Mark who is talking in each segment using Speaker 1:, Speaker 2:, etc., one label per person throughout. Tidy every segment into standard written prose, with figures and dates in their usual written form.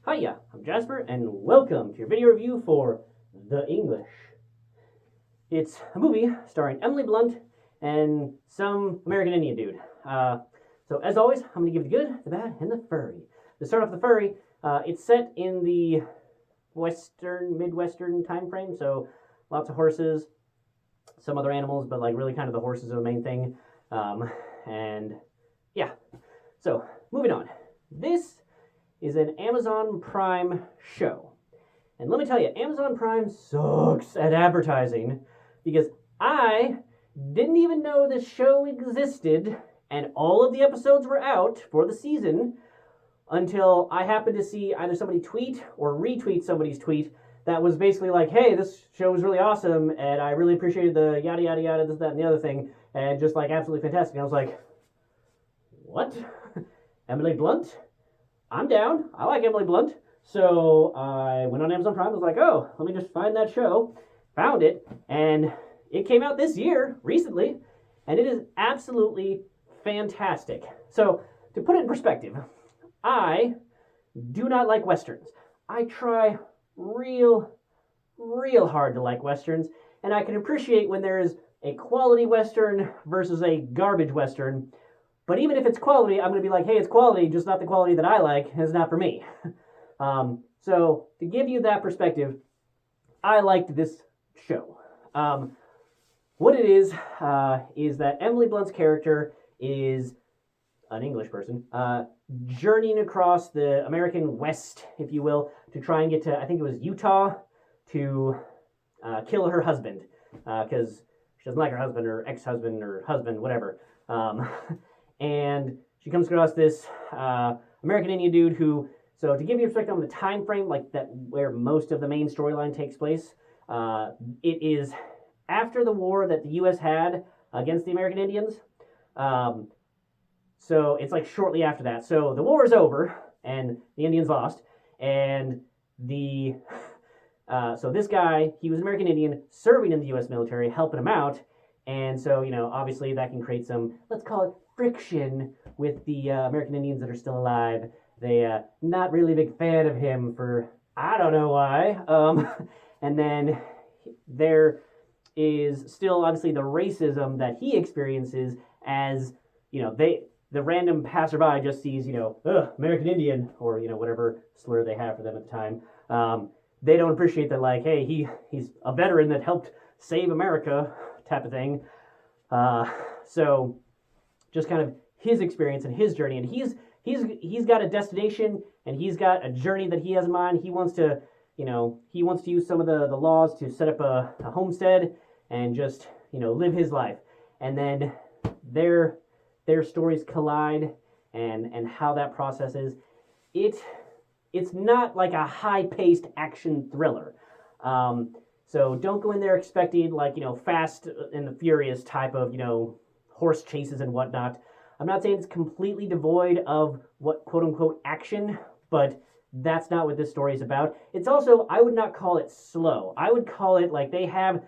Speaker 1: Hiya, I'm Jasper, and welcome to your video review for The English. It's a movie starring Emily Blunt and some American Indian dude. So as always, I'm going to give the good, the bad, and the furry. To start off the furry, it's set in the Midwestern time frame, so lots of horses, some other animals, but like really kind of the horses are the main thing. And yeah, so moving on. This is an Amazon Prime show. And let me tell you, Amazon Prime sucks at advertising because I didn't even know this show existed and all of the episodes were out for the season until I happened to see either somebody tweet or retweet somebody's tweet that was basically like, hey, this show was really awesome and I really appreciated the yada yada yada, this, that, and the other thing, and just like absolutely fantastic. And I was like, what? Emily Blunt? I'm down. I like Emily Blunt. So I went on Amazon Prime. I was like, oh, let me just find that show. Found it. And it came out this year, recently. And it is absolutely fantastic. So to put it in perspective, I do not like Westerns. I try real hard to like Westerns. And I can appreciate when there is a quality Western versus a garbage Western. But even if it's quality, I'm going to be like, hey, it's quality, just not the quality that I like, and it's not for me. So to give you that perspective, I liked this show. What it is that Emily Blunt's character is an English person, journeying across the American West, if you will, to try and get to, I think it was Utah, to kill her husband, because she doesn't like her husband or ex-husband or husband, whatever. And she comes across this American Indian dude who, so to give you a perspective on the time frame, like that where most of the main storyline takes place, it is after the war that the U.S. had against the American Indians. So it's like shortly after that. So the war is over and the Indians lost, and so this guy, he was an American Indian serving in the U.S. military, helping him out. And so, obviously that can create some, let's call it friction with the American Indians that are still alive. They not really a big fan of him for, I don't know why. And then there is still obviously the racism that he experiences as, the random passerby just sees, American Indian, or, whatever slur they have for them at the time. They don't appreciate that, like, hey, he's a veteran that helped save America type of thing. So just kind of his experience and his journey, and he's got a destination and he's got a journey that he has in mind. He wants to use some of the laws to set up a homestead and just live his life. And then their stories collide, and how that process is. It's not like a high-paced action thriller. So don't go in there expecting like, Fast and the Furious type of, horse chases and whatnot. I'm not saying it's completely devoid of what quote-unquote action, but that's not what this story is about. It's also, I would not call it slow. I would call it like they have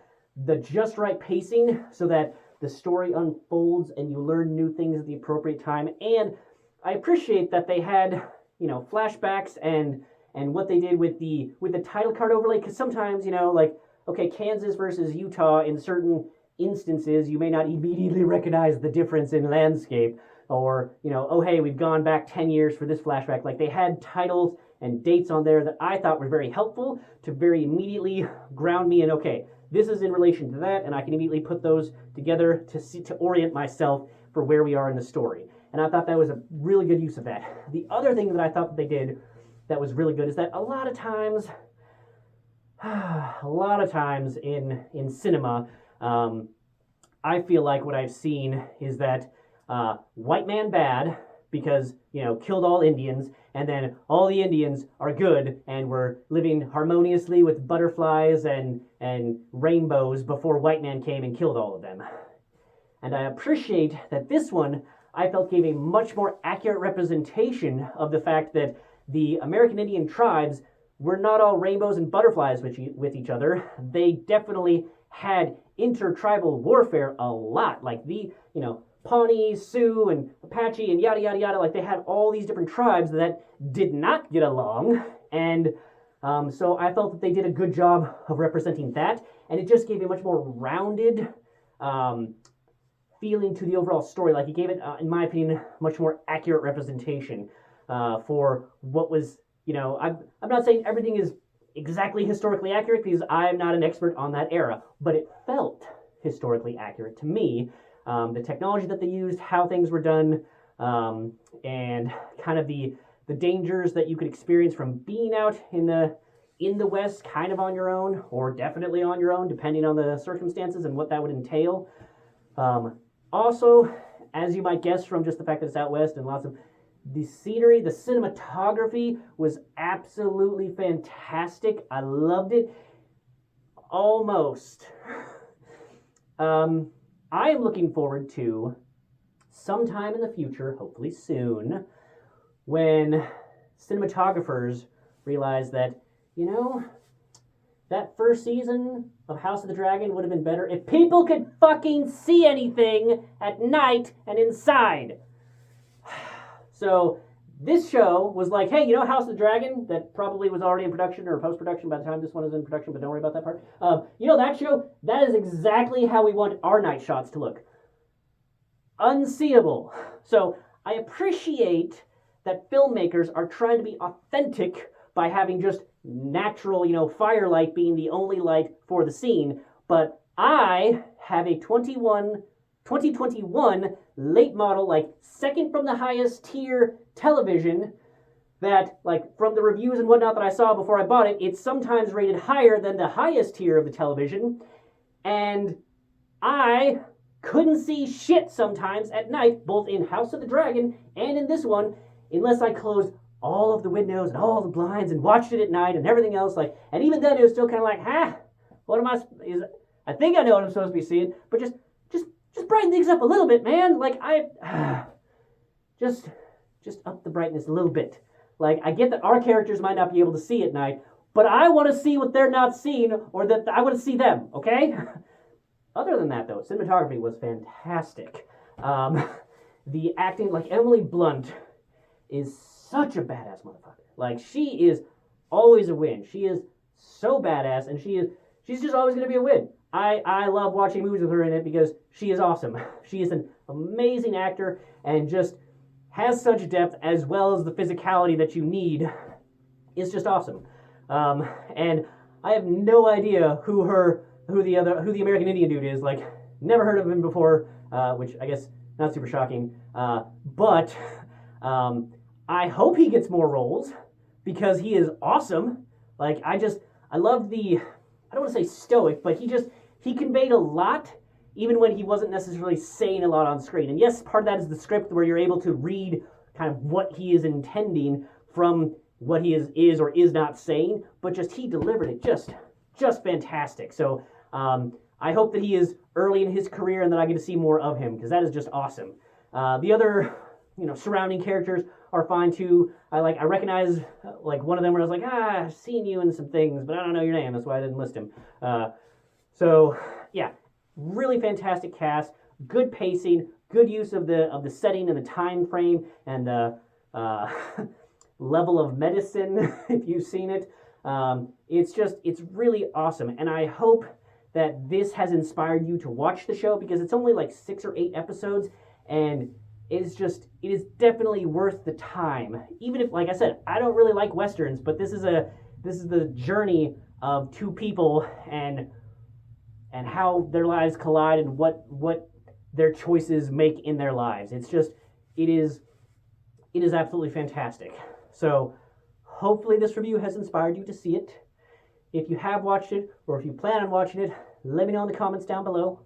Speaker 1: the just right pacing so that the story unfolds and you learn new things at the appropriate time. And I appreciate that they had, flashbacks and what they did with the title card overlay, because sometimes, like, okay, Kansas versus Utah, in certain instances, you may not immediately recognize the difference in landscape, or, oh, hey, we've gone back 10 years for this flashback. Like, they had titles and dates on there that I thought were very helpful to very immediately ground me in, okay, this is in relation to that, and I can immediately put those together to orient myself for where we are in the story. And I thought that was a really good use of that. The other thing that I thought that they did that was really good is that a lot of times in cinema, I feel like what I've seen is that white man bad because, killed all Indians, and then all the Indians are good and were living harmoniously with butterflies and rainbows before white man came and killed all of them. And I appreciate that this one, I felt, gave a much more accurate representation of the fact that the American Indian tribes were not all rainbows and butterflies with each other. They definitely had intertribal warfare a lot. Like Pawnee, Sioux, and Apache, and yada yada yada. Like they had all these different tribes that did not get along, and so I felt that they did a good job of representing that, and it just gave a much more rounded feeling to the overall story. Like it gave it, in my opinion, much more accurate representation for what was. I'm not saying everything is exactly historically accurate because I'm not an expert on that era, but it felt historically accurate to me. The technology that they used, how things were done, and kind of the dangers that you could experience from being out in the West, kind of on your own, or definitely on your own, depending on the circumstances and what that would entail. Also, as you might guess from just the fact that it's out West and lots of the scenery, the cinematography was absolutely fantastic. I loved it. Almost. I am looking forward to sometime in the future, hopefully soon, when cinematographers realize that, that first season of House of the Dragon would have been better if people could fucking see anything at night and inside. So this show was like, hey, House of the Dragon, that probably was already in production or post-production by the time this one is in production, but don't worry about that part. That show, that is exactly how we want our night shots to look. Unseeable. So I appreciate that filmmakers are trying to be authentic by having just natural, firelight being the only light for the scene, but I have a 2021 late model, like second from the highest tier television that, like, from the reviews and whatnot that I saw before I bought it, it's sometimes rated higher than the highest tier of the television, and I couldn't see shit sometimes at night, both in House of the Dragon and in this one, unless I closed all of the windows and all the blinds and watched it at night and everything else, like, and even then it was still kind of like, what am I think I know what I'm supposed to be seeing, but just brighten things up a little bit, man. Like, just up the brightness a little bit. Like, I get that our characters might not be able to see at night, but I want to see what they're not seeing, or that I want to see them, okay? Other than that, though, cinematography was fantastic. The acting, like, Emily Blunt is such a badass motherfucker. Like, she is always a win. She is so badass, and she's just always going to be a win. I love watching movies with her in it because she is awesome. She is an amazing actor and just has such depth as well as the physicality that you need. It's just awesome. And I have no idea who the American Indian dude is. Like, never heard of him before, which I guess not super shocking. But I hope he gets more roles because he is awesome. Like, I love I don't want to say stoic, but he conveyed a lot even when he wasn't necessarily saying a lot on screen. And yes, part of that is the script where you're able to read kind of what he is intending from what he is or is not saying, but just he delivered it just fantastic. So I hope that he is early in his career and that I get to see more of him because that is just awesome. The other surrounding characters are fine too. I recognize like one of them where I was like, I've seen you in some things, but I don't know your name. That's why I didn't list him. So yeah, really fantastic cast, good pacing, good use of the setting and the time frame and the level of medicine if you've seen it. It's really awesome, and I hope that this has inspired you to watch the show because it's only like 6 or 8 episodes, and it is definitely worth the time. Even if, like I said, I don't really like westerns, but this is the journey of two people and how their lives collide and what their choices make in their lives. It is absolutely fantastic. So hopefully this review has inspired you to see it. If you have watched it or if you plan on watching it, let me know in the comments down below.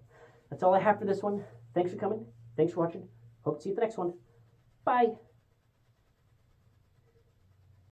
Speaker 1: That's all I have for this one. Thanks for coming. Thanks for watching. Hope to see you at the next one. Bye.